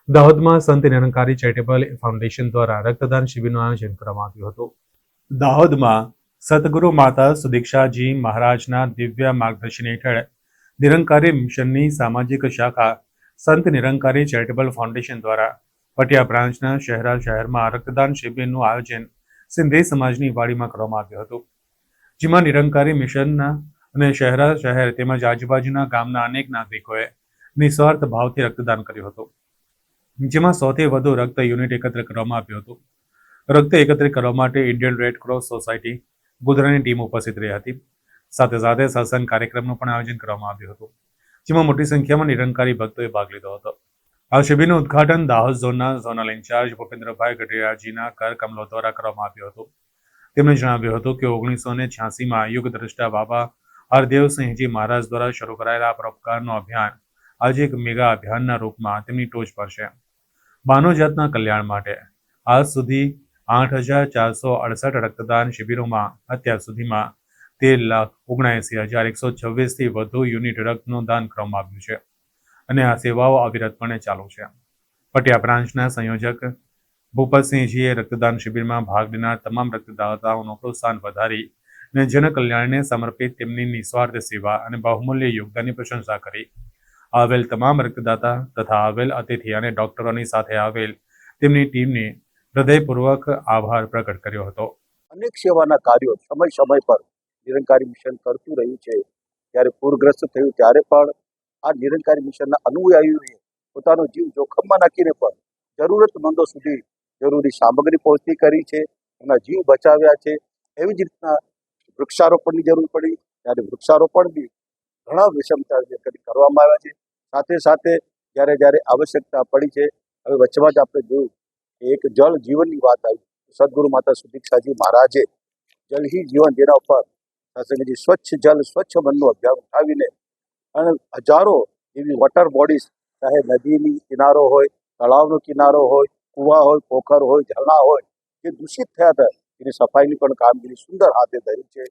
દાહોદમાં સંત Nirankari charitable foundation દ્વારા રક્તદાન શિબિરનું આયોજન કરવામાં આવ્યું હતું. દાહોદમાં સતગુરુ માતા સુદીક્ષાજી મહારાજના દિવ્ય માર્ગદર્શન હેઠળ નિરંકારી મિશનની સામાજિક શાખા સંત નિરંકારી ચેરિટેબલ ફાઉન્ડેશન દ્વારા પટિયા બ્રાન્ચના શહેરમાં રક્તદાન શિબિરનું આયોજન સિંધી સમાજની વાડીમાં કરવામાં આવ્યું હતું, જેમાં નિરંકારી મિશનના અને શહેર તેમજ આજુબાજુના ગામના અનેક નાગરિકોએ નિસ્વાર્થ ભાવથી રક્તદાન કર્યું હતું, જેમાં સૌથી વધુ રક્ત યુનિટ એકત્ર કરવામાં આવ્યું હતું. રક્ત એકત્રિત કરવા માટે ઇન્ડિયન રેડ ક્રોસ સોસાયટી ગોધરાની ટીમ ઉપસ્થિત રહી હતી. સાથે સાથે સત્સંગ કાર્યક્રમનું પણ આયોજન કરવામાં આવ્યું હતું, જેમાં મોટી સંખ્યામાં નિરંકારી ભક્તોએ ભાગ લીધો હતો. આ શિબિરનું ઉદઘાટન દાહોદ ઝોનના ઝોનલ ઇન્ચાર્જ ભૂપેન્દ્રભાઈ ગઢિયાજીના કર કમલો દ્વારા કરવામાં આવ્યું હતું. તેમણે જણાવ્યું હતું કે 1986માં યુગ દ્રષ્ટા બાબા હરદેવસિંહજી મહારાજ દ્વારા શરૂ કરાયેલા પરોપકારનું અભિયાન આજે એક મેગા અભિયાનના રૂપમાં તેમની ટોચ પર છે. માનવ જાતના કલ્યાણ માટે આજ સુધી 8,468 રક્તદાન શિબિરોમાં અત્યાર સુધીમાં 13,79,126થી વધુ યુનિટ રક્તનું દાન કરવામાં આવ્યું છે અને આ સેવાઓ અવિરતપણે ચાલુ છે. પટિયા બ્રાન્ચના સંયોજક ભૂપતસિંહજીએ રક્તદાન શિબિરમાં ભાગ લેનાર તમામ રક્તદાતાઓનું પ્રોત્સાહન વધારી અને જનકલ્યાણને સમર્પિત તેમની નિસ્વાર્થ સેવા અને બહુમૂલ્ય યોગદાનની પ્રશંસા કરી. આવેલ તમામ રક્તદાતા તથા આવેલ અતિથિ અને ડોક્ટરોની સાથે આવેલ તેમની ટીમને હૃદયપૂર્વક આભાર પ્રકટ કર્યો હતો. અનેક સેવાના કાર્યો સમય સમય પર નિરંકારી મિશન કરતું રહ્યું છે. જ્યારે પૂરગ્રસ્ત થયું ત્યારે પણ આ નિરંકારી મિશનના અનુયાયીઓએ પોતાનો જીવ જોખમમાં નાખીને પણ જરૂરતમંદો સુધી જરૂરી સામગ્રી પહોંચતી કરી છે, એમના જીવ બચાવ્યા છે. એવી જ રીતના વૃક્ષારોપણની જરૂર પડી ત્યારે વૃક્ષારોપણ બી ઘણા વિષમતા કરવામાં આવ્યા છે. સાથે સાથે જ્યારે આવશ્યકતા પડી છે, હવે વચમાં જ આપણે જોયું કે એક જળ જીવનની વાત આવી. સદગુરુ માતા સુદીક્ષાજી મહારાજે જલ હી જીવન જેના ઉપર સત્સંગજી સ્વચ્છ જલ સ્વચ્છ મનનું અભિયાન ઉઠાવીને અને હજારો એવી વોટર બોડીઝ, ચાહે નદીની કિનારો હોય, તળાવનો કિનારો હોય, કૂવા હોય, પોખર હોય, ઝરણા હોય, જે દૂષિત થયા હતા એની સફાઈની પણ કામગીરી સુંદર હાથે ધરી છે.